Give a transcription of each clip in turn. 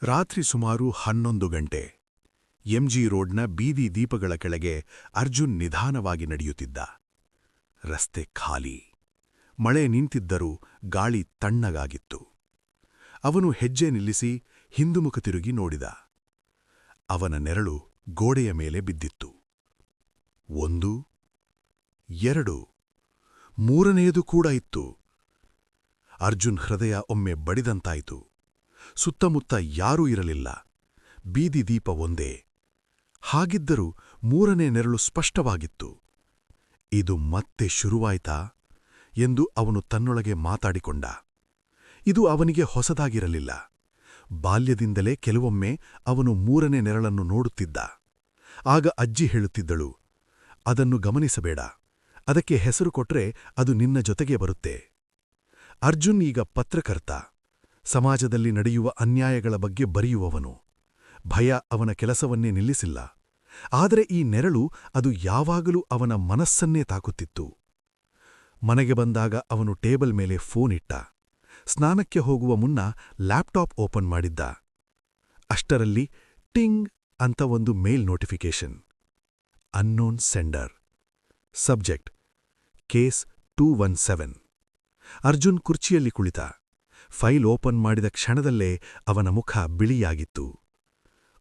ರಾತ್ರಿ ಸುಮಾರು 11 ಗಂಟೆ. ಎಂಜಿ ರೋಡ್ನ ಬೀದಿ ದೀಪಗಳ ಕೆಳಗೆ ಅರ್ಜುನ್ ನಿಧಾನವಾಗಿ ನಡೆಯುತ್ತಿದ್ದ. ರಸ್ತೆ ಖಾಲಿ. ಮಳೆ ನಿಂತಿದ್ದರೂ ಗಾಳಿ ತಣ್ಣಗಾಗಿತ್ತು. ಅವನು ಹೆಜ್ಜೆ ನಿಲ್ಲಿಸಿ ಹಿಂದುಮುಖ ತಿರುಗಿ ನೋಡಿದ. ಅವನ ನೆರಳು ಗೋಡೆಯ ಮೇಲೆ ಬಿದ್ದಿತ್ತು. 1, 2, 3ನೇದು ಕೂಡ ಇತ್ತು. ಅರ್ಜುನ್ ಹೃದಯ ಒಮ್ಮೆ ಬಡಿದಂತಾಯಿತು. ಸುತ್ತಮುತ್ತ ಯಾರೂ ಇರಲಿಲ್ಲ. ಬೀದಿ ದೀಪ ಒಂದೇ. ಹಾಗಿದ್ದರೂ 3ನೇ ನೆರಳು ಸ್ಪಷ್ಟವಾಗಿತ್ತು. ಇದು ಮತ್ತೆ ಶುರುವಾಯ್ತಾ ಎಂದು ಅವನು ತನ್ನೊಳಗೆ ಮಾತಾಡಿಕೊಂಡ. ಇದು ಅವನಿಗೆ ಹೊಸದಾಗಿರಲಿಲ್ಲ. ಬಾಲ್ಯದಿಂದಲೇ ಕೆಲವೊಮ್ಮೆ ಅವನು 3ನೇ ನೆರಳನ್ನು ನೋಡುತ್ತಿದ್ದ. ಆಗ ಅಜ್ಜಿ ಹೇಳುತ್ತಿದ್ದಳು, ಅದನ್ನು ಗಮನಿಸಬೇಡ, ಅದಕ್ಕೆ ಹೆಸರು ಕೊಟ್ರೆ ಅದು ನಿನ್ನ ಜೊತೆಗೆ ಬರುತ್ತೆ. ಅರ್ಜುನ್ ಈಗ ಪತ್ರಕರ್ತ. ಸಮಾಜದಲ್ಲಿ ನಡೆಯುವ ಅನ್ಯಾಯಗಳ ಬಗ್ಗೆ ಬರೆಯುವವನು. ಭಯ ಅವನ ಕೆಲಸವನ್ನೇ ನಿಲ್ಲಿಸಿಲ್ಲ. ಆದರೆ ಈ ನೆರಳು ಅದು ಯಾವಾಗಲೂ ಅವನ ಮನಸ್ಸನ್ನೇ ತಾಕುತ್ತಿತ್ತು. ಮನೆಗೆ ಬಂದಾಗ ಅವನು ಟೇಬಲ್ ಮೇಲೆ ಫೋನ್ ಇಟ್ಟ. ಸ್ನಾನಕ್ಕೆ ಹೋಗುವ ಮುನ್ನ ಲ್ಯಾಪ್ಟಾಪ್ ಓಪನ್ ಮಾಡಿದ್ದ. ಅಷ್ಟರಲ್ಲಿ ಟಿಂಗ್ ಅಂತ ಒಂದು mail notification. Unknown sender. Subject: case 217. Arjun ಕುರ್ಚಿಯಲ್ಲಿ ಕುಳಿತ. ಫೈಲ್ ಓಪನ್ ಮಾಡಿದ ಕ್ಷಣದಲ್ಲೇ ಅವನ ಮುಖ ಬಿಳಿಯಾಗಿತ್ತು.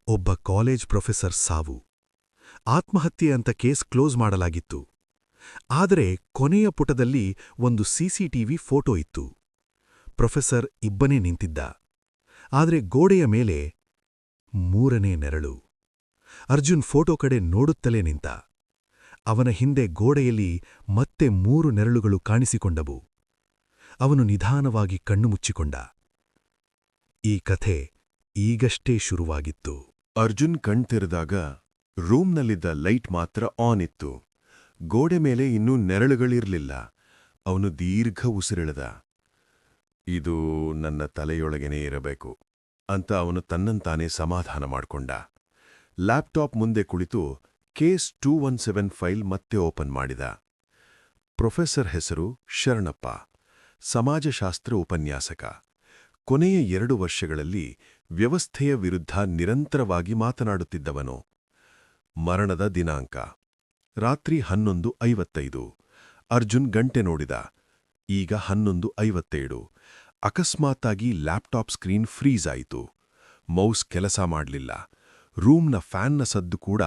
ಒಬ್ಬ ಕಾಲೇಜ್ ಪ್ರೊಫೆಸರ್ ಸಾವು. ಆತ್ಮಹತ್ಯೆ ಅಂತ ಕೇಸ್ ಕ್ಲೋಸ್ ಮಾಡಲಾಗಿತ್ತು. ಆದರೆ ಕೊನೆಯ ಪುಟದಲ್ಲಿ ಒಂದು ಸಿಸಿಟಿವಿ ಫೋಟೋ ಇತ್ತು. ಪ್ರೊಫೆಸರ್ ಇಬ್ಬನೇ ನಿಂತಿದ್ದ. ಆದರೆ ಗೋಡೆಯ ಮೇಲೆ 3ನೇ ನೆರಳು. ಅರ್ಜುನ್ ಫೋಟೋ ಕಡೆ ನೋಡುತ್ತಲೇ ನಿಂತ. ಅವನ ಹಿಂದೆ ಗೋಡೆಯಲ್ಲಿ ಮತ್ತೆ 3 ನೆರಳುಗಳು ಕಾಣಿಸಿಕೊಂಡವು. ಅವನು ನಿಧಾನವಾಗಿ ಕಣ್ಣು ಮುಚ್ಚಿಕೊಂಡ. ಈ ಕಥೆ ಈಗಷ್ಟೇ ಶುರುವಾಗಿತ್ತು. ಅರ್ಜುನ್ ಕಣ್ತೆರೆದಾಗ ರೂಮ್ನಲ್ಲಿದ್ದ ಲೈಟ್ ಮಾತ್ರ ಆನ್ ಇತ್ತು. ಗೋಡೆ ಮೇಲೆ ಇನ್ನೂ ನೆರಳುಗಳಿರ್ಲಿಲ್ಲ. ಅವನು ದೀರ್ಘ ಉಸಿರೆಳೆದ. ಇದು ನನ್ನ ತಲೆಯೊಳಗೇನೇ ಇರಬೇಕು ಅಂತ ಅವನು ತನ್ನಂತಾನೇ ಸಮಾಧಾನ ಮಾಡಿಕೊಂಡ. ಲ್ಯಾಪ್ಟಾಪ್ ಮುಂದೆ ಕುಳಿತು ಕೇಸ್ 217 ಫೈಲ್ ಮತ್ತೆ ಓಪನ್ ಮಾಡಿದ. ಪ್ರೊಫೆಸರ್ ಹೆಸರು ಶರಣಪ್ಪ. ಸಮಾಜಶಾಸ್ತ್ರ ಉಪನ್ಯಾಸಕ. ಕೊನೆಯ 2 ವರ್ಷಗಳಲ್ಲಿ ವ್ಯವಸ್ಥೆಯ ವಿರುದ್ಧ ನಿರಂತರವಾಗಿ ಮಾತನಾಡುತ್ತಿದ್ದವನು. ಮರಣದ ದಿನಾಂಕ ರಾತ್ರಿ 11:55. ಅರ್ಜುನ್ ಗಂಟೆ ನೋಡಿದ. ಈಗ 11:57. ಅಕಸ್ಮಾತ್ತಾಗಿ ಲ್ಯಾಪ್ಟಾಪ್ ಸ್ಕ್ರೀನ್ ಫ್ರೀಸ್ ಆಯಿತು. ಮೌಸ್ ಕೆಲಸ ಮಾಡಲಿಲ್ಲ. ರೂಮ್ನ ಫ್ಯಾನ್ನ ಸದ್ದು ಕೂಡ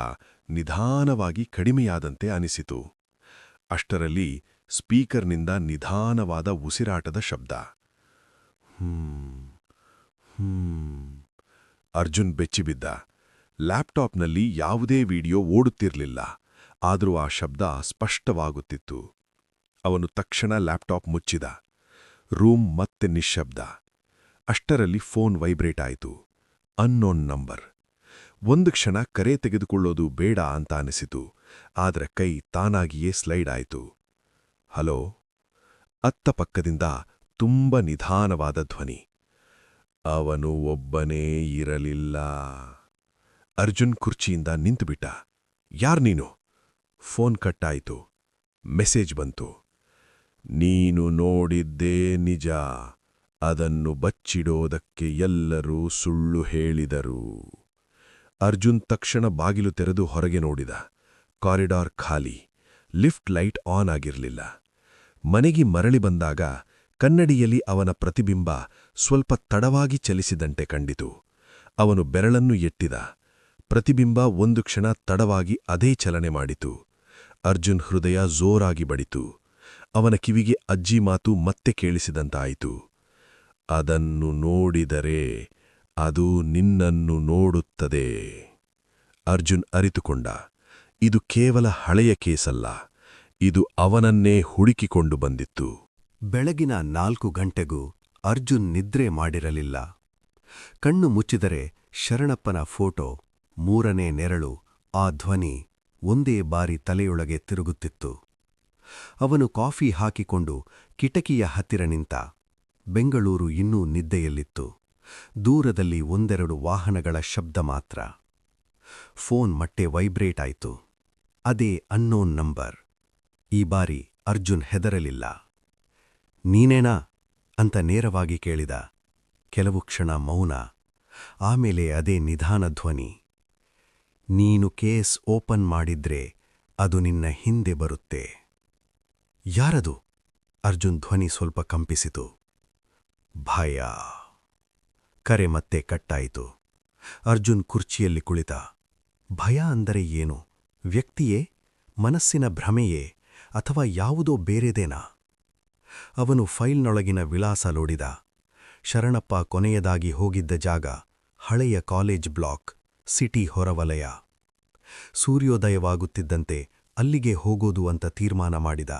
ನಿಧಾನವಾಗಿ ಕಡಿಮೆಯಾದಂತೆ ಅನಿಸಿತು. ಅಷ್ಟರಲ್ಲಿ ಸ್ಪೀಕರ್ನಿಂದ ನಿಧಾನವಾದ ಉಸಿರಾಟದ ಶಬ್ದ. ಅರ್ಜುನ್ ಬೆಚ್ಚಿಬಿದ್ದ. ಲ್ಯಾಪ್ಟಾಪ್ನಲ್ಲಿ ಯಾವುದೇ ವಿಡಿಯೋ ಓಡುತ್ತಿರಲಿಲ್ಲ. ಆದರೂ ಆ ಶಬ್ದ ಸ್ಪಷ್ಟವಾಗುತ್ತಿತ್ತು. ಅವನು ತಕ್ಷಣ ಲ್ಯಾಪ್ಟಾಪ್ ಮುಚ್ಚಿದ. ರೂಮ್ ಮತ್ತೆ ನಿಶ್ಶಬ್ದ. ಅಷ್ಟರಲ್ಲಿ ಫೋನ್ ವೈಬ್ರೇಟ್ ಆಯಿತು. Unknown number. ಒಂದು ಕ್ಷಣ ಕರೆ ತೆಗೆದುಕೊಳ್ಳೋದು ಬೇಡ ಅಂತ ಅನಿಸಿತು. ಆದರೆ ಕೈ ತಾನಾಗಿಯೇ ಸ್ಲೈಡ್ ಆಯಿತು. ಹಲೋ. ಅತ್ತ ಪಕ್ಕದಿಂದ ತುಂಬ ನಿಧಾನವಾದ ಧ್ವನಿ. ಅವನು ಒಬ್ಬನೇ ಇರಲಿಲ್ಲ. ಅರ್ಜುನ್ ಕುರ್ಚಿಯಿಂದ ನಿಂತುಬಿಟ್ಟ. ಯಾರ್ ನೀನು? ಫೋನ್ ಕಟ್ಟಾಯಿತು. ಮೆಸೇಜ್ ಬಂತು. ನೀನು ನೋಡಿದ್ದೇ ನಿಜ. ಅದನ್ನು ಬಚ್ಚಿಡೋದಕ್ಕೆ ಎಲ್ಲರೂ ಸುಳ್ಳು ಹೇಳಿದರು. ಅರ್ಜುನ್ ತಕ್ಷಣ ಬಾಗಿಲು ತೆರೆದು ಹೊರಗೆ ನೋಡಿದ. ಕಾರಿಡಾರ್ ಖಾಲಿ. ಲಿಫ್ಟ್ ಲೈಟ್ ಆನ್ ಆಗಿರಲಿಲ್ಲ. ಮನೆಗೆ ಮರಳಿ ಬಂದಾಗ ಕನ್ನಡಿಯಲ್ಲಿ ಅವನ ಪ್ರತಿಬಿಂಬ ಸ್ವಲ್ಪ ತಡವಾಗಿ ಚಲಿಸಿದಂತೆ ಕಂಡಿತು. ಅವನು ಬೆರಳನ್ನು ಎತ್ತಿದ. ಪ್ರತಿಬಿಂಬ ಒಂದು ಕ್ಷಣ ತಡವಾಗಿ ಅದೇ ಚಲನೆ ಮಾಡಿತು. ಅರ್ಜುನ್ ಹೃದಯ ಜೋರಾಗಿ ಬಡಿತು. ಅವನ ಕಿವಿಗೆ ಅಜ್ಜಿ ಮಾತು ಮತ್ತೆ ಕೇಳಿಸಿದಂತಾಯಿತು. ಅದನ್ನು ನೋಡಿದರೆ ಅದು ನಿನ್ನನ್ನು ನೋಡುತ್ತದೆ. ಅರ್ಜುನ್ ಅರಿತುಕೊಂಡ. ಇದು ಕೇವಲ ಹಳೆಯ ಕೇಸಲ್ಲ. ಇದು ಅವನನ್ನೇ ಹುಡುಕಿಕೊಂಡು ಬಂದಿತ್ತು. ಬೆಳಗಿನ 4 ಗಂಟೆಗೂ ಅರ್ಜುನ್ ನಿದ್ರೆ ಮಾಡಿರಲಿಲ್ಲ. ಕಣ್ಣು ಮುಚ್ಚಿದರೆ ಶರಣಪ್ಪನ ಫೋಟೋ, 3ನೇ ನೆರಳು, ಆ ಧ್ವನಿ ಒಂದೇ ಬಾರಿ ತಲೆಯೊಳಗೆ ತಿರುಗುತ್ತಿತ್ತು. ಅವನು ಕಾಫಿ ಹಾಕಿಕೊಂಡು ಕಿಟಕಿಯ ಹತ್ತಿರ ನಿಂತ. ಬೆಂಗಳೂರು ಇನ್ನೂ ನಿದ್ದೆಯಲ್ಲಿತ್ತು. ದೂರದಲ್ಲಿ 1-2 ವಾಹನಗಳ ಶಬ್ದ ಮಾತ್ರ. ಫೋನ್ ಮತ್ತೆ ವೈಬ್ರೇಟ್ ಆಯಿತು. ಅದೇ ಅನ್ನೋನ್ ನಂಬರ್. ಈ ಬಾರಿ ಅರ್ಜುನ್ ಹೆದರಲಿಲ್ಲ. ನೀನೇನಾ ಅಂತ ನೇರವಾಗಿ ಕೇಳಿದ. ಕೆಲವು ಕ್ಷಣ ಮೌನ. ಆಮೇಲೆ ಅದೇ ನಿಧಾನ ಧ್ವನಿ. ನೀನು ಕೇಸ್ ಓಪನ್ ಮಾಡಿದ್ರೆ ಅದು ನಿನ್ನ ಹಿಂದೆ ಬರುತ್ತೆ. ಯಾರದು? ಅರ್ಜುನ್ ಧ್ವನಿ ಸ್ವಲ್ಪ ಕಂಪಿಸಿತು. ಭಯ. ಕರೆ ಮತ್ತೆ ಕಟ್ಟಾಯಿತು. ಅರ್ಜುನ್ ಕುರ್ಚಿಯಲ್ಲಿ ಕುಳಿತ. ಭಯ ಅಂದರೆ ಏನು? ವ್ಯಕ್ತಿಯೇ, ಮನಸ್ಸಿನ ಭ್ರಮೆಯೇ, ಅಥವಾ ಯಾವುದೋ ಬೇರೆದೇನಾ? ಅವನು ಫೈಲ್ನೊಳಗಿನ ವಿಳಾಸ ಲೋಡಿದ. ಶರಣಪ್ಪ ಕೊನೆಯದಾಗಿ ಹೋಗಿದ್ದ ಜಾಗ ಹಳೆಯ ಕಾಲೇಜ್ ಬ್ಲಾಕ್, ಸಿಟಿ ಹೊರವಲಯ. ಸೂರ್ಯೋದಯವಾಗುತ್ತಿದ್ದಂತೆ ಅಲ್ಲಿಗೆ ಹೋಗೋದು ಅಂತ ತೀರ್ಮಾನ ಮಾಡಿದ.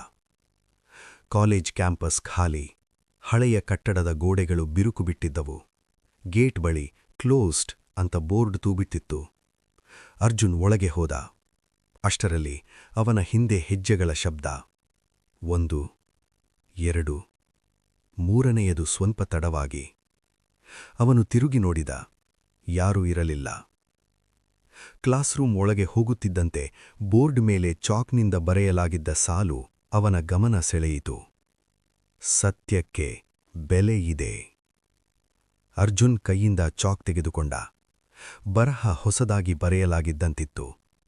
ಕಾಲೇಜ್ ಕ್ಯಾಂಪಸ್ ಖಾಲಿ. ಹಳೆಯ ಕಟ್ಟಡದ ಗೋಡೆಗಳು ಬಿರುಕು ಬಿಟ್ಟಿದ್ದವು. ಗೇಟ್ ಬಳಿ ಕ್ಲೋಸ್ಡ್ ಅಂತ ಬೋರ್ಡ್ ತೂಬಿಟ್ಟಿತ್ತು. ಅರ್ಜುನ್ ಒಳಗೆ ಹೋದ. ಅಷ್ಟರಲ್ಲಿ ಅವನ ಹಿಂದೆ ಹೆಜ್ಜೆಗಳ ಶಬ್ದ. 1, 2, 3ನೆಯದು ಸ್ವಲ್ಪ ತಡವಾಗಿ. ಅವನು ತಿರುಗಿ ನೋಡಿದ. ಯಾರೂ ಇರಲಿಲ್ಲ. ಕ್ಲಾಸ್ರೂಮ್ ಒಳಗೆ ಹೋಗುತ್ತಿದ್ದಂತೆ ಬೋರ್ಡ್ ಮೇಲೆ ಚಾಕ್ನಿಂದ ಬರೆಯಲಾಗಿದ್ದ ಸಾಲು ಅವನ ಗಮನ ಸೆಳೆಯಿತು. ಸತ್ಯಕ್ಕೆ ಬೆಲೆ ಇದೆ. ಅರ್ಜುನ್ ಕೈಯಿಂದ ಚಾಕ್ ತೆಗೆದುಕೊಂಡ. ಬರಹ ಹೊಸದಾಗಿ ಬರೆಯಲಾಗಿದ್ದಂತಿತ್ತು.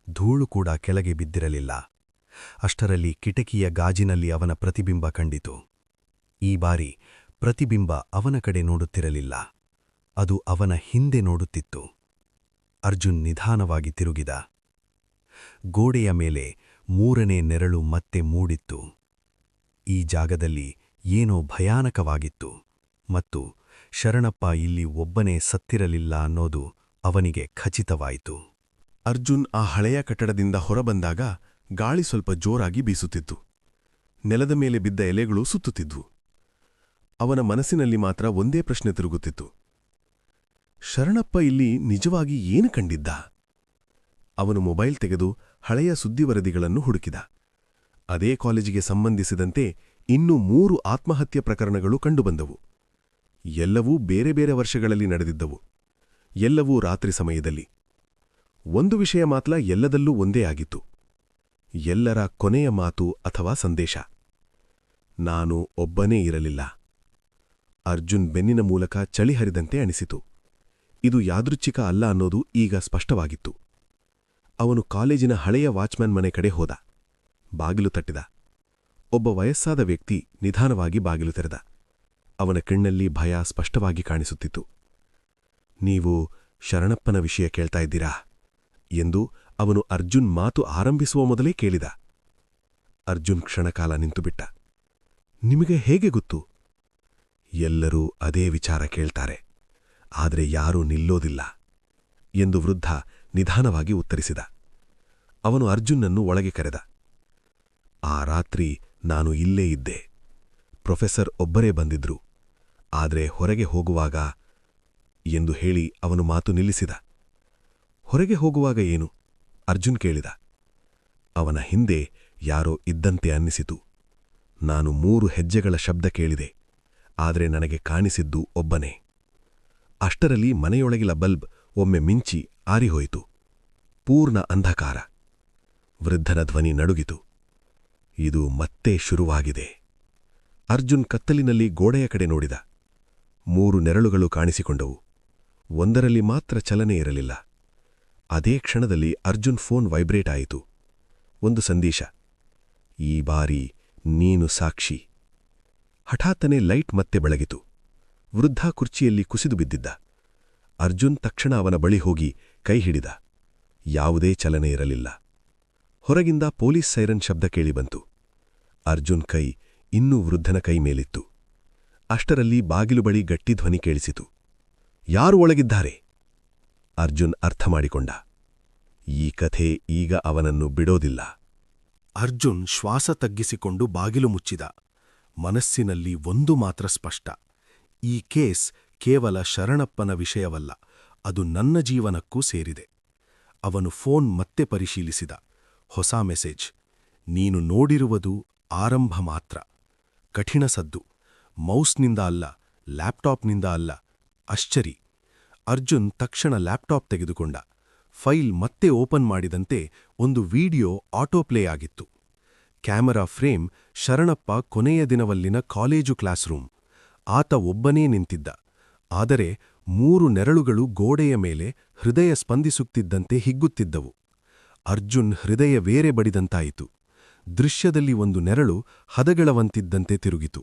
ಧೂಳು ಕೂಡ ಕೆಳಗೆ ಬಿದ್ದಿರಲಿಲ್ಲ. ಅಷ್ಟರಲ್ಲಿ ಕಿಟಕಿಯ ಗಾಜಿನಲ್ಲಿ ಅವನ ಪ್ರತಿಬಿಂಬ ಕಂಡಿತು. ಈ ಬಾರಿ ಪ್ರತಿಬಿಂಬ ಅವನ ಕಡೆ ನೋಡುತ್ತಿರಲಿಲ್ಲ. ಅದು ಅವನ ಹಿಂದೆ ನೋಡುತ್ತಿತ್ತು. ಅರ್ಜುನ್ ನಿಧಾನವಾಗಿ ತಿರುಗಿದ. ಗೋಡೆಯ ಮೇಲೆ 3ನೇ ನೆರಳು ಮತ್ತೆ ಮೂಡಿತ್ತು. ಈ ಜಾಗದಲ್ಲಿ ಏನೋ ಭಯಾನಕವಾಗಿತ್ತು. ಮತ್ತು ಶರಣಪ್ಪ ಇಲ್ಲಿ ಒಬ್ಬನೇ ಸತ್ತಿರಲಿಲ್ಲ ಅನ್ನೋದು ಅವನಿಗೆ ಖಚಿತವಾಯಿತು. ಅರ್ಜುನ್ ಆ ಹಳೆಯ ಕಟ್ಟಡದಿಂದ ಹೊರಬಂದಾಗ ಗಾಳಿ ಸ್ವಲ್ಪ ಜೋರಾಗಿ ಬೀಸುತ್ತಿತ್ತು. ನೆಲದ ಮೇಲೆ ಬಿದ್ದ ಎಲೆಗಳು ಸುತ್ತುತ್ತಿದ್ವು. ಅವನ ಮನಸ್ಸಿನಲ್ಲಿ ಮಾತ್ರ ಒಂದೇ ಪ್ರಶ್ನೆ ತಿರುಗುತ್ತಿತ್ತು. ಶರಣಪ್ಪ ಇಲ್ಲಿ ನಿಜವಾಗಿ ಏನು ಕಂಡಿದ್ದ? ಅವನು ಮೊಬೈಲ್ ತೆಗೆದು ಹಳೆಯ ಸುದ್ದಿವರದಿಗಳನ್ನು ಹುಡುಕಿದ. ಅದೇ ಕಾಲೇಜಿಗೆ ಸಂಬಂಧಿಸಿದಂತೆ ಇನ್ನೂ 3 ಆತ್ಮಹತ್ಯೆ ಪ್ರಕರಣಗಳು ಕಂಡುಬಂದವು. ಎಲ್ಲವೂ ಬೇರೆ ಬೇರೆ ವರ್ಷಗಳಲ್ಲಿ ನಡೆದಿದ್ದವು. ಎಲ್ಲವೂ ರಾತ್ರಿ ಸಮಯದಲ್ಲಿ. ಒಂದು ವಿಷಯ ಮಾತ್ರ ಎಲ್ಲದಲ್ಲೂ ಒಂದೇ ಆಗಿತ್ತು. ಎಲ್ಲರ ಕೊನೆಯ ಮಾತು ಅಥವಾ ಸಂದೇಶ. ನಾನು ಒಬ್ಬನೇ ಇರಲಿಲ್ಲ. ಅರ್ಜುನ್ ಬೆನ್ನಿನ ಮೂಲಕ ಚಳಿ ಹರಿದಂತೆ ಅನಿಸಿತು. ಇದು ಯಾದೃಚ್ಛಿಕ ಅಲ್ಲ ಅನ್ನೋದು ಈಗ ಸ್ಪಷ್ಟವಾಗಿತ್ತು. ಅವನು ಕಾಲೇಜಿನ ಹಳೆಯ ವಾಚ್ಮ್ಯಾನ್ ಮನೆ ಕಡೆ ಹೋದ. ಬಾಗಿಲು ತಟ್ಟಿದ. ಒಬ್ಬ ವಯಸ್ಸಾದ ವ್ಯಕ್ತಿ ನಿಧಾನವಾಗಿ ಬಾಗಿಲು ತೆರೆದ. ಅವನ ಕಣ್ಣಲ್ಲಿ ಭಯ ಸ್ಪಷ್ಟವಾಗಿ ಕಾಣಿಸುತ್ತಿತ್ತು. ನೀವು ಶರಣಪ್ಪನ ವಿಷಯ ಕೇಳ್ತಾ ಇದ್ದೀರಾ ಎಂದು ಅವನು ಅರ್ಜುನ್ ಮಾತು ಆರಂಭಿಸುವ ಮೊದಲೇ ಕೇಳಿದ. ಅರ್ಜುನ್ ಕ್ಷಣಕಾಲ ನಿಂತುಬಿಟ್ಟ. ನಿಮಗೆ ಹೇಗೆ ಗೊತ್ತು? ಎಲ್ಲರೂ ಅದೇ ವಿಚಾರ ಕೇಳ್ತಾರೆ, ಆದರೆ ಯಾರೂ ನಿಲ್ಲೋದಿಲ್ಲ ಎಂದು ವೃದ್ಧ ನಿಧಾನವಾಗಿ ಉತ್ತರಿಸಿದ. ಅವನು ಅರ್ಜುನ್ನನ್ನು ಒಳಗೆ ಕರೆದ. ಆ ರಾತ್ರಿ ನಾನು ಇಲ್ಲೇ ಇದ್ದೆ. ಪ್ರೊಫೆಸರ್ ಒಬ್ಬರೇ ಬಂದಿದ್ರು. ಆದರೆ ಹೊರಗೆ ಹೋಗುವಾಗ ಎಂದು ಹೇಳಿ ಅವನು ಮಾತು ನಿಲ್ಲಿಸಿದ. ಹೊರಗೆ ಹೋಗುವಾಗ ಏನು? ಅರ್ಜುನ್ ಕೇಳಿದ. ಅವನ ಹಿಂದೆ ಯಾರೋ ಇದ್ದಂತೆ ಅನ್ನಿಸಿತು. ನಾನು 3 ಹೆಜ್ಜೆಗಳ ಶಬ್ದ ಕೇಳಿದೆ, ಆದರೆ ನನಗೆ ಕಾಣಿಸಿದ್ದು ಒಬ್ಬನೇ. ಅಷ್ಟರಲ್ಲಿ ಮನೆಯೊಳಗಿನ ಬಲ್ಬ್ ಒಮ್ಮೆ ಮಿಂಚಿ ಆರಿಹೋಯಿತು. ಪೂರ್ಣ ಅಂಧಕಾರ. ವೃದ್ಧನ ಧ್ವನಿ ನಡುಗಿತು. ಇದು ಮತ್ತೆ ಶುರುವಾಗಿದೆ. ಅರ್ಜುನ್ ಕತ್ತಲಿನಲ್ಲಿ ಗೋಡೆಯ ಕಡೆ ನೋಡಿದ. 3 ನೆರಳುಗಳು ಕಾಣಿಸಿಕೊಂಡವು. ಒಂದರಲ್ಲಿ ಮಾತ್ರ ಚಲನೆ ಇರಲಿಲ್ಲ. ಅದೇ ಕ್ಷಣದಲ್ಲಿ ಅರ್ಜುನ್ ಫೋನ್ ವೈಬ್ರೇಟ್ ಆಯಿತು. ಒಂದು ಸಂದೇಶ. ಈ ಬಾರಿ ನೀನು ಸಾಕ್ಷಿ. ಹಠಾತ್ತನೆ ಲೈಟ್ ಮತ್ತೆ ಬೆಳಗಿತು. ವೃದ್ಧ ಕುರ್ಚಿಯಲ್ಲಿ ಕುಸಿದು ಬಿದ್ದಿದ್ದ. ಅರ್ಜುನ್ ತಕ್ಷಣ ಅವನ ಬಳಿ ಹೋಗಿ ಕೈ ಹಿಡಿದ. ಯಾವುದೇ ಚಲನೆ ಇರಲಿಲ್ಲ. ಹೊರಗಿಂದ ಪೊಲೀಸ್ ಸೈರನ್ ಶಬ್ದ ಕೇಳಿಬಂತು. ಅರ್ಜುನ್ ಕೈ ಇನ್ನೂ ವೃದ್ಧನ ಕೈ ಮೇಲಿತ್ತು. ಅಷ್ಟರಲ್ಲಿ ಬಾಗಿಲು ಬಳಿ ಗಟ್ಟಿ ಧ್ವನಿ ಕೇಳಿಸಿತು. ಯಾರು ಒಳಗಿದ್ದಾರೆ? ಅರ್ಜುನ್ ಅರ್ಥ ಮಾಡಿಕೊಂಡ. ಈ ಕಥೆ ಈಗ ಅವನನ್ನು ಬಿಡೋದಿಲ್ಲ. ಅರ್ಜುನ್ ಶ್ವಾಸ ತಗ್ಗಿಸಿಕೊಂಡು ಬಾಗಿಲು ಮುಚ್ಚಿದ. ಮನಸ್ಸಿನಲ್ಲಿ ಒಂದು ಮಾತ್ರ ಸ್ಪಷ್ಟ. ಈ ಕೇಸ್ ಕೇವಲ ಶರಣಪ್ಪನ ವಿಷಯವಲ್ಲ, ಅದು ನನ್ನ ಜೀವನಕ್ಕೂ ಸೇರಿದೆ. ಅವನು ಫೋನ್ ಮತ್ತೆ ಪರಿಶೀಲಿಸಿದ. ಹೊಸ ಮೆಸೇಜ್. ನೀನು ನೋಡಿರುವುದು ಆರಂಭ ಮಾತ್ರ. ಕಠಿಣ ಸದ್ದು. ಮೌಸ್ನಿಂದ ಅಲ್ಲ, ಲ್ಯಾಪ್ಟಾಪ್ನಿಂದ ಅಲ್ಲ. ಅಶ್ಚರಿ. ಅರ್ಜುನ್ ತಕ್ಷಣ ಲ್ಯಾಪ್ಟಾಪ್ ತೆಗೆದುಕೊಂಡ. ಫೈಲ್ ಮತ್ತೆ ಓಪನ್ ಮಾಡಿದಂತೆ ಒಂದು ವಿಡಿಯೋ ಆಟೋಪ್ಲೇ ಆಗಿತ್ತು. ಕ್ಯಾಮರಾ ಫ್ರೇಮ್ ಶರಣಪ್ಪ ಕೊನೆಯ ದಿನವಲ್ಲಿನ ಕಾಲೇಜು ಕ್ಲಾಸ್ರೂಮ್. ಆತ ಒಬ್ಬನೇ ನಿಂತಿದ್ದ. ಆದರೆ 3 ನೆರಳುಗಳು ಗೋಡೆಯ ಮೇಲೆ ಹೃದಯ ಸ್ಪಂದಿಸುತ್ತಿದ್ದಂತೆ ಹಿಗ್ಗುತ್ತಿದ್ದವು. ಅರ್ಜುನ್ ಹೃದಯ ಬೇರೆ ಬಡಿದಂತಾಯಿತು. ದೃಶ್ಯದಲ್ಲಿ ಒಂದು ನೆರಳು ಹದಗೆಳವಂತಿದ್ದಂತೆ ತಿರುಗಿತು.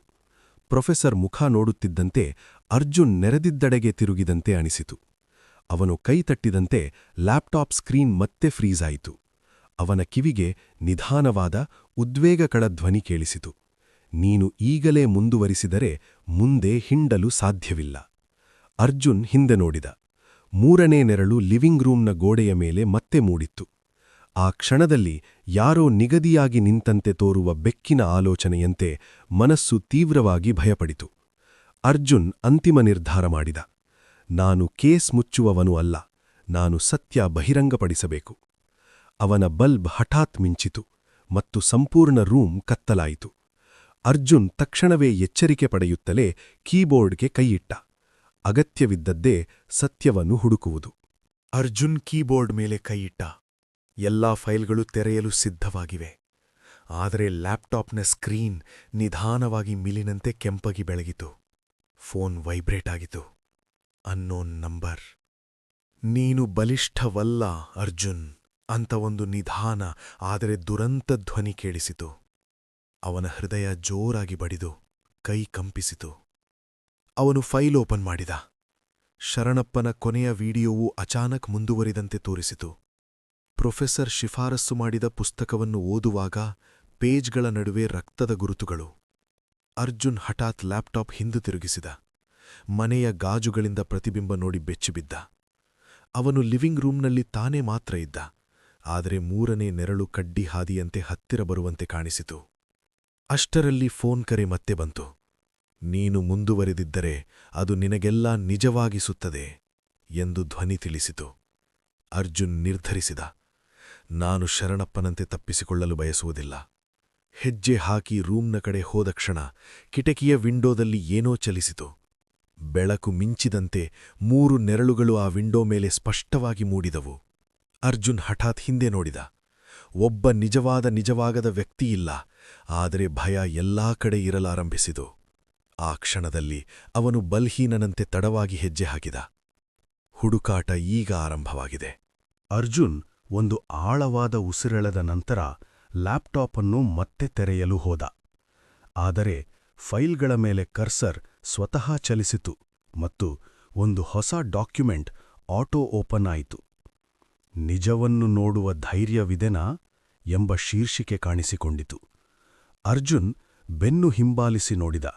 ಪ್ರೊಫೆಸರ್ ಮುಖ ನೋಡುತ್ತಿದ್ದಂತೆ ಅರ್ಜುನ್ ನೆರೆದಿದ್ದಡೆಗೆ ತಿರುಗಿದಂತೆ ಅನಿಸಿತು. ಅವನು ಕೈ ತಟ್ಟಿದಂತೆ ಲ್ಯಾಪ್ಟಾಪ್ ಸ್ಕ್ರೀನ್ ಮತ್ತೆ ಫ್ರೀಸ್ ಆಯಿತು. ಅವನ ಕಿವಿಗೆ ನಿಧಾನವಾದ ಉದ್ವೇಗಕಳ ಧ್ವನಿ ಕೇಳಿಸಿತು. ನೀನು ಈಗಲೇ ಮುಂದುವರಿಸಿದರೆ ಮುಂದೆ ಹಿಂಡಲು ಸಾಧ್ಯವಿಲ್ಲ. ಅರ್ಜುನ್ ಹಿಂದೆ ನೋಡಿದ. 3ನೇ ನೆರಳು ಲಿವಿಂಗ್ ರೂಮ್ನ ಗೋಡೆಯ ಮೇಲೆ ಮತ್ತೆ ಮೂಡಿತ್ತು. ಆ ಕ್ಷಣದಲ್ಲಿ ಯಾರೋ ನಿಗದಿಯಾಗಿ ನಿಂತಂತೆ ತೋರುವ ಬೆಕ್ಕಿನ ಆಲೋಚನೆಯಂತೆ ಮನಸ್ಸು ತೀವ್ರವಾಗಿ ಭಯಪಡಿತು. ಅರ್ಜುನ್ ಅಂತಿಮ ನಿರ್ಧಾರ ಮಾಡಿದ. ನಾನು ಕೇಸ್ ಮುಚ್ಚುವವನು ಅಲ್ಲ, ನಾನು ಸತ್ಯ ಬಹಿರಂಗಪಡಿಸಬೇಕು. ಅವನ ಬಲ್ಬ್ ಹಠಾತ್ ಮಿಂಚಿತು ಮತ್ತು ಸಂಪೂರ್ಣ ರೂಮ್ ಕತ್ತಲಾಯಿತು. ಅರ್ಜುನ್ ತಕ್ಷಣವೇ ಎಚ್ಚರಿಕೆ ಪಡೆಯುತ್ತಲೇ ಕೀಬೋರ್ಡ್ಗೆ ಕೈಯಿಟ್ಟ. ಅಗತ್ಯವಿದ್ದದ್ದೇ ಸತ್ಯವನ್ನು ಹುಡುಕುವುದು. ಅರ್ಜುನ್ ಕೀಬೋರ್ಡ್ ಮೇಲೆ ಕೈಯಿಟ್ಟ. ಎಲ್ಲಾ ಫೈಲ್ಗಳು ತೆರೆಯಲು ಸಿದ್ಧವಾಗಿವೆ. ಆದರೆ ಲ್ಯಾಪ್ಟಾಪ್ನ ಸ್ಕ್ರೀನ್ ನಿಧಾನವಾಗಿ ಮಿಲಿನಂತೆ ಕೆಂಪಗಿ ಬೆಳಗಿತು. ಫೋನ್ ವೈಬ್ರೇಟ್ ಆಗಿತು. Unknown number. ನೀನು ಬಲಿಷ್ಠವಲ್ಲ ಅರ್ಜುನ್ ಅಂತ ಒಂದು ನಿಧಾನ ಆದರೆ ದುರಂತ ಧ್ವನಿ ಕೇಳಿಸಿತು. ಅವನ ಹೃದಯ ಜೋರಾಗಿ ಬಡಿದು ಕೈ ಕಂಪಿಸಿತು. ಅವನು ಫೈಲ್ ಓಪನ್ ಮಾಡಿದ. ಶರಣಪ್ಪನ ಕೊನೆಯ ವಿಡಿಯೋವು ಅಚಾನಕ್ ಮುಂದುವರಿದಂತೆ ತೋರಿಸಿತು. ಪ್ರೊಫೆಸರ್ ಶಿಫಾರಸ್ಸು ಮಾಡಿದ ಪುಸ್ತಕವನ್ನು ಓದುವಾಗ ಪೇಜ್ಗಳ ನಡುವೆ ರಕ್ತದ ಗುರುತುಗಳು. ಅರ್ಜುನ್ ಹಠಾತ್ ಲ್ಯಾಪ್ಟಾಪ್ ಹಿಂದು ತಿರುಗಿಸಿದ. ಮನೆಯ ಗಾಜುಗಳಿಂದ ಪ್ರತಿಬಿಂಬ ನೋಡಿ ಬೆಚ್ಚಿಬಿದ್ದ. ಅವನು ಲಿವಿಂಗ್ ರೂಮ್ನಲ್ಲಿ ತಾನೇ ಮಾತ್ರ ಇದ್ದ. ಆದರೆ 3ನೇ ನೆರಳು ಕಡ್ಡಿ ಹಾದಿಯಂತೆ ಹತ್ತಿರ ಬರುವಂತೆ ಕಾಣಿಸಿತು. ಅಷ್ಟರಲ್ಲಿ ಫೋನ್ ಕರೆ ಮತ್ತೆ ಬಂತು. ನೀನು ಮುಂದುವರೆದಿದ್ದರೆ ಅದು ನಿನಗೆಲ್ಲ ನಿಜವಾಗಿಸುತ್ತದೆ ಎಂದು ಧ್ವನಿ ತಿಳಿಸಿತು. ಅರ್ಜುನ್ ನಿರ್ಧರಿಸಿದ. ನಾನು ಶರಣಪ್ಪನಂತೆ ತಪ್ಪಿಸಿಕೊಳ್ಳಲು ಬಯಸುವುದಿಲ್ಲ. ಹೆಜ್ಜೆ ಹಾಕಿ ರೂಮ್ನ ಕಡೆ ಹೋದ ಕ್ಷಣ ಕಿಟಕಿಯ ವಿಂಡೋದಲ್ಲಿ ಏನೋ ಚಲಿಸಿತು. ಬೆಳಕು ಮಿಂಚಿದಂತೆ 3 ನೆರಳುಗಳು ಆ ವಿಂಡೋ ಮೇಲೆ ಸ್ಪಷ್ಟವಾಗಿ ಮೂಡಿದವು. ಅರ್ಜುನ್ ಹಠಾತ್ ಹಿಂದೆ ನೋಡಿದ. ಒಬ್ಬ ನಿಜವಾಗದ ವ್ಯಕ್ತಿಯಿಲ್ಲ, ಆದರೆ ಭಯ ಎಲ್ಲಾ ಕಡೆ ಇರಲಾರಂಭಿಸಿತು. ಆ ಕ್ಷಣದಲ್ಲಿ ಅವನು ಬಲ್ಹೀನನಂತೆ ತಡವಾಗಿ ಹೆಜ್ಜೆ ಹಾಕಿದ. ಹುಡುಕಾಟ ಈಗ ಆರಂಭವಾಗಿದೆ. ಅರ್ಜುನ್ ಒಂದು ಆಳವಾದ ಉಸಿರೆಳೆದ ನಂತರ ಲ್ಯಾಪ್ಟಾಪ್ ಅನ್ನು ಮತ್ತೆ ತೆರೆಯಲು ಹೋದ. ಆದರೆ ಫೈಲ್ಗಳ ಮೇಲೆ ಕರ್ಸರ್ ಸ್ವತಃ ಚಲಿಸಿತು ಮತ್ತು ಒಂದು ಹೊಸ ಡಾಕ್ಯುಮೆಂಟ್ ಆಟೋ ಓಪನ್ ಆಯಿತು. ನಿಜವನ್ನು ನೋಡುವ ಧೈರ್ಯವಿದೆನಾ ಎಂಬ ಶೀರ್ಷಿಕೆ ಕಾಣಿಸಿಕೊಂಡಿತು. ಅರ್ಜುನ್ ಬೆನ್ನು ಹಿಂಬಾಲಿಸಿ ನೋಡಿದ.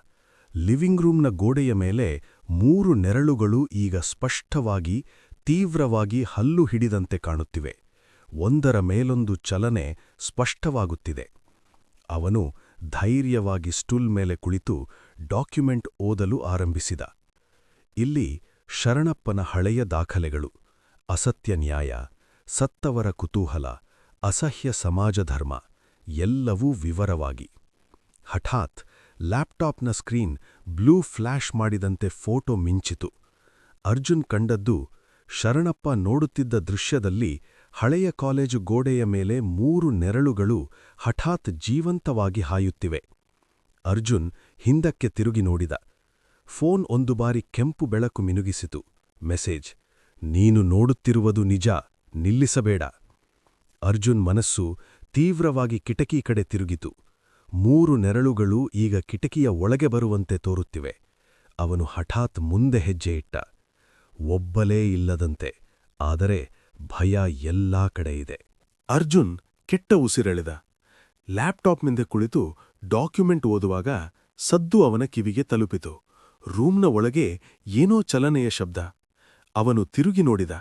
ಲಿವಿಂಗ್ ರೂಮ್ನ ಗೋಡೆಯ ಮೇಲೆ 3 ನೆರಳುಗಳು ಈಗ ಸ್ಪಷ್ಟವಾಗಿ ತೀವ್ರವಾಗಿ ಹಲ್ಲು ಹಿಡಿದಂತೆ ಕಾಣುತ್ತಿವೆ. ಒಂದರ ಮೇಲೊಂದು ಚಲನೆ ಸ್ಪಷ್ಟವಾಗುತ್ತಿದೆ. ಅವನು ಧೈರ್ಯವಾಗಿ ಸ್ಟೂಲ್ ಮೇಲೆ ಕುಳಿತು ಡಾಕ್ಯುಮೆಂಟ್ ಓದಲು ಆರಂಭಿಸಿದ. ಇಲ್ಲಿ ಶರಣಪ್ಪನ ಹಳೆಯ ದಾಖಲೆಗಳು, ಅಸತ್ಯ ನ್ಯಾಯ, ಸತ್ತವರ ಕುತೂಹಲ, ಅಸಹ್ಯ ಸಮಾಜಧರ್ಮ ಎಲ್ಲವೂ ವಿವರವಾಗಿ. ಹಠಾತ್ ಲ್ಯಾಪ್ಟಾಪ್ನ ಸ್ಕ್ರೀನ್ ಬ್ಲೂ ಫ್ಲ್ಯಾಶ್ ಮಾಡಿದಂತೆ ಫೋಟೋ ಮಿಂಚಿತು. ಅರ್ಜುನ್ ಕಂಡದ್ದು ಶರಣಪ್ಪ ನೋಡುತ್ತಿದ್ದ ದೃಶ್ಯದಲ್ಲಿ ಹಳೆಯ ಕಾಲೇಜು ಗೋಡೆಯ ಮೇಲೆ 3 ನೆರಳುಗಳು ಹಠಾತ್ ಜೀವಂತವಾಗಿ ಹಾಯುತ್ತಿವೆ. ಅರ್ಜುನ್ ಹಿಂದಕ್ಕೆ ತಿರುಗಿ ನೋಡಿದ. ಫೋನ್ ಒಂದು ಬಾರಿ ಕೆಂಪು ಬೆಳಕು ಮಿನುಗಿಸಿತು. ಮೆಸೇಜ್: ನೀನು ನೋಡುತ್ತಿರುವುದು ನಿಜ, ನಿಲ್ಲಿಸಬೇಡ. ಅರ್ಜುನ್ ಮನಸ್ಸು ತೀವ್ರವಾಗಿ ಕಿಟಕಿ ಕಡೆ ತಿರುಗಿತು. 3 ನೆರಳುಗಳು ಈಗ ಕಿಟಕಿಯ ಒಳಗೆ ಬರುವಂತೆ ತೋರುತ್ತಿವೆ. ಅವನು ಹಠಾತ್ ಮುಂದೆ ಹೆಜ್ಜೆ ಇಟ್ಟ. ಒಬ್ಬಲೇ ಇಲ್ಲದಂತೆ, ಆದರೆ ಭಯ ಎಲ್ಲಾ ಕಡೆ ಇದೆ. ಅರ್ಜುನ್ ಕೆಟ್ಟ ಉಸಿರೆಳೆದ. ಲ್ಯಾಪ್ಟಾಪ್ ಮುಂದೆ ಕುಳಿತು ಡಾಕ್ಯುಮೆಂಟ್ ಓದುವಾಗ ಸದ್ದು ಅವನ ಕಿವಿಗೆ ತಲುಪಿತು. ರೂಮ್ನ ಒಳಗೆ ಏನೋ ಚಲನೆಯ ಶಬ್ದ. ಅವನು ತಿರುಗಿ ನೋಡಿದ.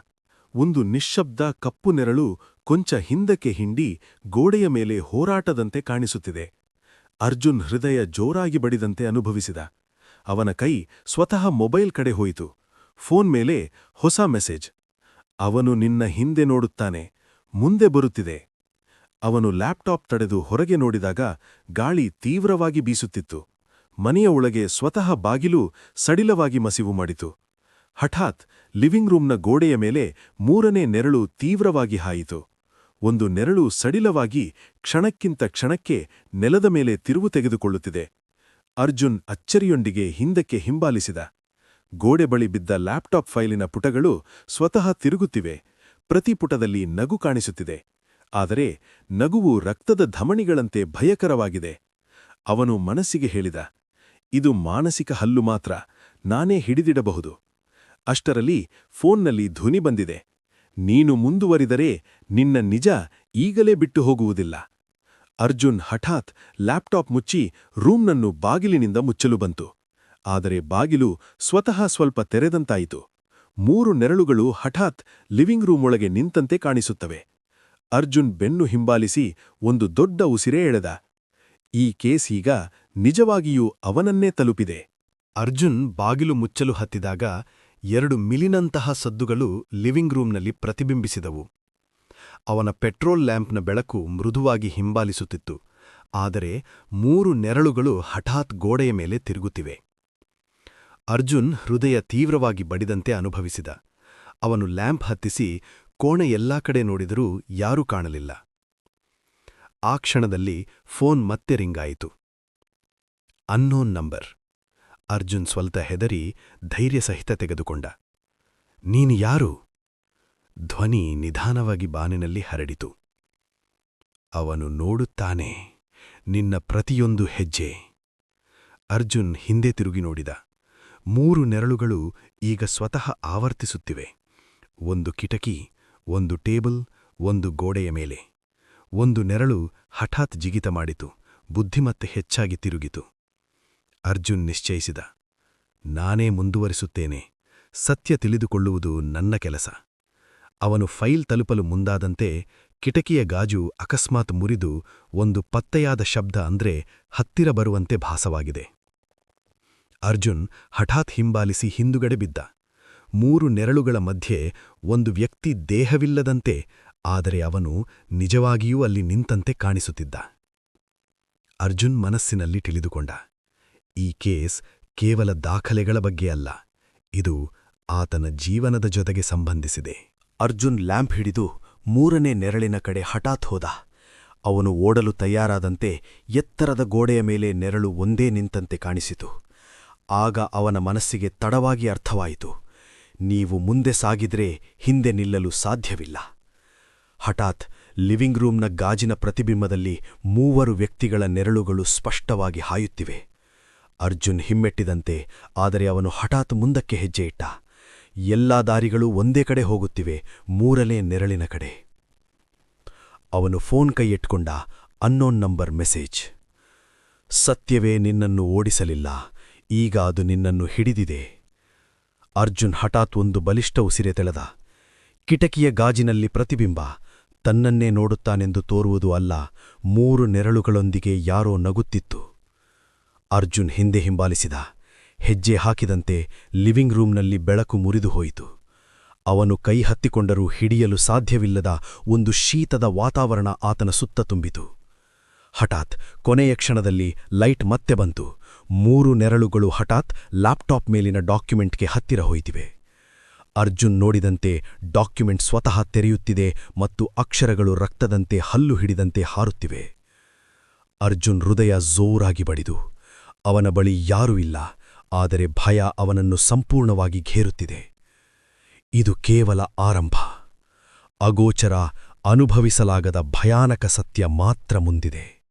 ಒಂದು ನಿಶ್ಶಬ್ದ ಕಪ್ಪು ನೆರಳು ಕೊಂಚ ಹಿಂದಕ್ಕೆ ಹಿಂಡಿ ಗೋಡೆಯ ಮೇಲೆ ಹೋರಾಟದಂತೆ ಕಾಣಿಸುತ್ತಿದೆ. ಅರ್ಜುನ್ ಹೃದಯ ಜೋರಾಗಿ ಬಡಿದಂತೆ ಅನುಭವಿಸಿದ. ಅವನ ಕೈ ಸ್ವತಃ ಮೊಬೈಲ್ ಕಡೆ ಹೋಯಿತು. ಫೋನ್ ಮೇಲೆ ಹೊಸ ಮೆಸೇಜ್: ಅವನು ನಿನ್ನ ಹಿಂದೆ ನೋಡುತ್ತಾನೆ, ಮುಂದೆ ಬರುತ್ತಿದೆ. ಅವನು ಲ್ಯಾಪ್ಟಾಪ್ ತಡೆದು ಹೊರಗೆ ನೋಡಿದಾಗ ಗಾಳಿ ತೀವ್ರವಾಗಿ ಬೀಸುತ್ತಿತ್ತು. ಮನೆಯ ಒಳಗೆ ಸ್ವತಃ ಬಾಗಿಲು ಸಡಿಲವಾಗಿ ಮಸಿವು ಮಾಡಿತು. ಹಠಾತ್ ಲಿವಿಂಗ್ ರೂಮ್ನ ಗೋಡೆಯ ಮೇಲೆ 3ನೇ ನೆರಳು ತೀವ್ರವಾಗಿ ಹಾಯಿತು. ಒಂದು ನೆರಳು ಸಡಿಲವಾಗಿ ಕ್ಷಣಕ್ಕಿಂತ ಕ್ಷಣಕ್ಕೆ ನೆಲದ ಮೇಲೆ ತಿರುವು ತೆಗೆದುಕೊಳ್ಳುತ್ತಿದೆ. ಅರ್ಜುನ್ ಅಚ್ಚರಿಯೊಂದಿಗೆ ಹಿಂದಕ್ಕೆ ಹಿಂಬಾಲಿಸಿದ. ಗೋಡೆ ಬಳಿ ಬಿದ್ದ ಲ್ಯಾಪ್ಟಾಪ್ ಫೈಲಿನ ಪುಟಗಳು ಸ್ವತಃ ತಿರುಗುತ್ತಿವೆ. ಪ್ರತಿ ಪುಟದಲ್ಲಿ ನಗು ಕಾಣಿಸುತ್ತಿದೆ. ಆದರೆ ನಗುವು ರಕ್ತದ ಧಮನಿಗಳಂತೆ ಭಯಕರವಾಗಿದೆ. ಅವನು ಮನಸ್ಸಿಗೆ ಹೇಳಿದ, ಇದು ಮಾನಸಿಕ ಹಲ್ಲು ಮಾತ್ರ, ನಾನೇ ಹಿಡಿದಿಡಬಹುದು. ಅಷ್ಟರಲ್ಲಿ ಫೋನ್ನಲ್ಲಿ ಧ್ವನಿ ಬಂದಿದೆ. ನೀನು ಮುಂದುವರಿದರೆ ನಿನ್ನ ನಿಜ ಈಗಲೇ ಬಿಟ್ಟು ಹೋಗುವುದಿಲ್ಲ. ಅರ್ಜುನ್ ಹಠಾತ್ ಲ್ಯಾಪ್ಟಾಪ್ ಮುಚ್ಚಿ ರೂಮ್ನನ್ನು ಬಾಗಿಲಿನಿಂದ ಮುಚ್ಚಲು ಬಂತು. ಆದರೆ ಬಾಗಿಲು ಸ್ವತಃ ಸ್ವಲ್ಪ ತೆರೆದಂತಾಯಿತು. 3 ನೆರಳುಗಳು ಹಠಾತ್ ಲಿವಿಂಗ್ ರೂಮ್ ಒಳಗೆ ನಿಂತಂತೆ ಕಾಣಿಸುತ್ತವೆ. ಅರ್ಜುನ್ ಬೆನ್ನು ಹಿಂಬಾಲಿಸಿ ಒಂದು ದೊಡ್ಡ ಉಸಿರೇ ಎಳೆದ. ಈ ಕೇಸ್ ಈಗ ನಿಜವಾಗಿಯೂ ಅವನನ್ನೇ ತಲುಪಿದೆ. ಅರ್ಜುನ್ ಬಾಗಿಲು ಮುಚ್ಚಲು ಹತ್ತಿದಾಗ 2 ಮಿಲಿನಂತಹ ಸದ್ದುಗಳು ಲಿವಿಂಗ್ ರೂಮ್ನಲ್ಲಿ ಪ್ರತಿಬಿಂಬಿಸಿದವು. ಅವನ ಪೆಟ್ರೋಲ್ ಲ್ಯಾಂಪ್ನ ಬೆಳಕು ಮೃದುವಾಗಿ ಹಿಂಬಾಲಿಸುತ್ತಿತ್ತು. ಆದರೆ 3 ನೆರಳುಗಳು ಹಠಾತ್ ಗೋಡೆಯ ಮೇಲೆ ತಿರುಗುತ್ತಿವೆ. ಅರ್ಜುನ್ ಹೃದಯ ತೀವ್ರವಾಗಿ ಬಡಿದಂತೆ ಅನುಭವಿಸಿದ. ಅವನು ಲ್ಯಾಂಪ್ ಹತ್ತಿಸಿ ಕೋಣೆ ಎಲ್ಲಾ ಕಡೆ ನೋಡಿದರೂ ಯಾರೂ ಕಾಣಲಿಲ್ಲ. ಆ ಕ್ಷಣದಲ್ಲಿ ಫೋನ್ ಮತ್ತೆ ರಿಂಗಾಯಿತು. Unknown number. ಅರ್ಜುನ್ ಸ್ವಲ್ಪ ಹೆದರಿ ಧೈರ್ಯ ಸಹಿತ ತೆಗೆದುಕೊಂಡ. ನೀನು ಯಾರು? ಧ್ವನಿ ನಿಧಾನವಾಗಿ ಬಾನಿನಲ್ಲಿ ಹರಡಿತು. ಅವನು ನೋಡುತ್ತಾನೆ, ನಿನ್ನ ಪ್ರತಿಯೊಂದು ಹೆಜ್ಜೆ. ಅರ್ಜುನ್ ಹಿಂದೆ ತಿರುಗಿ ನೋಡಿದ. 3 ನೆರಳುಗಳು ಈಗ ಸ್ವತಃ ಆವರ್ತಿಸುತ್ತಿವೆ. ಒಂದು ಕಿಟಕಿ, ಒಂದು ಟೇಬಲ್, ಒಂದು ಗೋಡೆಯ ಮೇಲೆ. ಒಂದು ನೆರಳು ಹಠಾತ್ ಜಿಗಿತ ಮಾಡಿತು, ಬುದ್ಧಿಮತ್ತೆ ಹೆಚ್ಚಾಗಿ ತಿರುಗಿತು. ಅರ್ಜುನ್ ನಿಶ್ಚಯಿಸಿದ, ನಾನೇ ಮುಂದುವರಿಸುತ್ತೇನೆ. ಸತ್ಯ ತಿಳಿದುಕೊಳ್ಳುವುದು ನನ್ನ ಕೆಲಸ. ಅವನು ಫೈಲ್ ತಲುಪಲು ಮುಂದಾದಂತೆ ಕಿಟಕಿಯ ಗಾಜು ಅಕಸ್ಮಾತ್ ಮುರಿದು ಒಂದು ಪತ್ತೆಯಾದ ಶಬ್ದ ಅಂದ್ರೆ ಹತ್ತಿರ ಬರುವಂತೆ ಭಾಸವಾಗಿದೆ. ಅರ್ಜುನ್ ಹಠಾತ್ ಹಿಂಬಾಲಿಸಿ ಹಿಂದುಗಡೆ ಬಿದ್ದ. 3 ನೆರಳುಗಳ ಮಧ್ಯೆ ಒಂದು ವ್ಯಕ್ತಿ ದೇಹವಿಲ್ಲದಂತೆ, ಆದರೆ ಅವನು ನಿಜವಾಗಿಯೂ ಅಲ್ಲಿ ನಿಂತಂತೆ ಕಾಣಿಸುತ್ತಿದ್ದ. ಅರ್ಜುನ್ ಮನಸ್ಸಿನಲ್ಲಿ ತಿಳಿದುಕೊಂಡ, ಈ ಕೇಸ್ ಕೇವಲ ದಾಖಲೆಗಳ ಬಗ್ಗೆ ಅಲ್ಲ, ಇದು ಆತನ ಜೀವನದ ಜೊತೆಗೆ ಸಂಬಂಧಿಸಿದೆ. ಅರ್ಜುನ್ ಲ್ಯಾಂಪ್ ಹಿಡಿದು 3ನೇ ನೆರಳಿನ ಕಡೆ ಹಠಾತ್ ಹೋದ. ಅವನು ಓಡಲು ತಯಾರಾದಂತೆ ಎತ್ತರದ ಗೋಡೆಯ ಮೇಲೆ ನೆರಳು ಒಂದೇ ನಿಂತಂತೆ ಕಾಣಿಸಿತು. ಆಗ ಅವನ ಮನಸ್ಸಿಗೆ ತಡವಾಗಿ ಅರ್ಥವಾಯಿತು, ನೀವು ಮುಂದೆ ಸಾಗಿದ್ರೆ ಹಿಂದೆ ನಿಲ್ಲಲು ಸಾಧ್ಯವಿಲ್ಲ. ಹಠಾತ್ ಲಿವಿಂಗ್ ರೂಮ್ನ ಗಾಜಿನ ಪ್ರತಿಬಿಂಬದಲ್ಲಿ 3 ವ್ಯಕ್ತಿಗಳ ನೆರಳುಗಳು ಸ್ಪಷ್ಟವಾಗಿ ಹಾಯುತ್ತಿವೆ. ಅರ್ಜುನ್ ಹಿಮ್ಮೆಟ್ಟಿದಂತೆ, ಆದರೆ ಅವನು ಹಠಾತ್ ಮುಂದಕ್ಕೆ ಹೆಜ್ಜೆ ಇಟ್ಟ. ಎಲ್ಲಾ ದಾರಿಗಳೂ ಒಂದೇ ಕಡೆ ಹೋಗುತ್ತಿವೆ, 3ನೇ ನೆರಳಿನ ಕಡೆ. ಅವನು ಫೋನ್ ಕೈ ಎಟ್ಕೊಂಡ. Unknown number message. ಸತ್ಯವೇ ನಿನ್ನನ್ನು ಓಡಿಸಲಿಲ್ಲ, ಈಗ ಅದು ನಿನ್ನನ್ನು ಹಿಡಿದಿದೆ. ಅರ್ಜುನ್ ಹಠಾತ್ ಒಂದು ಬಲಿಷ್ಠ ಉಸಿರೆ ತೆಳೆದ. ಕಿಟಕಿಯ ಗಾಜಿನಲ್ಲಿ ಪ್ರತಿಬಿಂಬ ತನ್ನನ್ನೇ ನೋಡುತ್ತಾನೆಂದು ತೋರುವುದು ಅಲ್ಲ, 3 ನೆರಳುಗಳೊಂದಿಗೆ ಯಾರೋ ನಗುತ್ತಿತ್ತು. ಅರ್ಜುನ್ ಹಿಂದೆ ಹಿಂಬಾಲಿಸಿದ. ಹೆಜ್ಜೆ ಹಾಕಿದಂತೆ ಲಿವಿಂಗ್ ರೂಮ್ನಲ್ಲಿ ಬೆಳಕು ಮುರಿದು ಹೋಯಿತು. ಅವನು ಕೈ ಹತ್ತಿಕೊಂಡರೂ ಹಿಡಿಯಲು ಸಾಧ್ಯವಿಲ್ಲದ ಒಂದು ಶೀತದ ವಾತಾವರಣ ಆತನ ಸುತ್ತ ತುಂಬಿತು. ಹಠಾತ್ ಕೊನೆಯ ಕ್ಷಣದಲ್ಲಿ ಲೈಟ್ ಮತ್ತೆ ಬಂತು. 3 ನೆರಳುಗಳು ಹಠಾತ್ ಲ್ಯಾಪ್ಟಾಪ್ ಮೇಲಿನ ಡಾಕ್ಯುಮೆಂಟ್ಗೆ ಹತ್ತಿರ ಹೋಯ್ತಿವೆ. ಅರ್ಜುನ್ ನೋಡಿದಂತೆ ಡಾಕ್ಯುಮೆಂಟ್ ಸ್ವತಃ ತೆರೆಯುತ್ತಿದೆ ಮತ್ತು ಅಕ್ಷರಗಳು ರಕ್ತದಂತೆ ಹಲ್ಲು ಹಿಡಿದಂತೆ ಹಾರುತ್ತಿವೆ. ಅರ್ಜುನ್ ಹೃದಯ ಜೋರಾಗಿ ಬಡಿದು. ಅವನ ಬಳಿ ಯಾರೂ ಇಲ್ಲ, ಆದರೆ ಭಯ ಅವನನ್ನು ಸಂಪೂರ್ಣವಾಗಿ ಘೇರುತ್ತಿದೆ. ಇದು ಕೇವಲ ಆರಂಭ. ಅಗೋಚರ, ಅನುಭವಿಸಲಾಗದ ಭಯಾನಕ ಸತ್ಯ ಮಾತ್ರ ಮುಂದಿದೆ.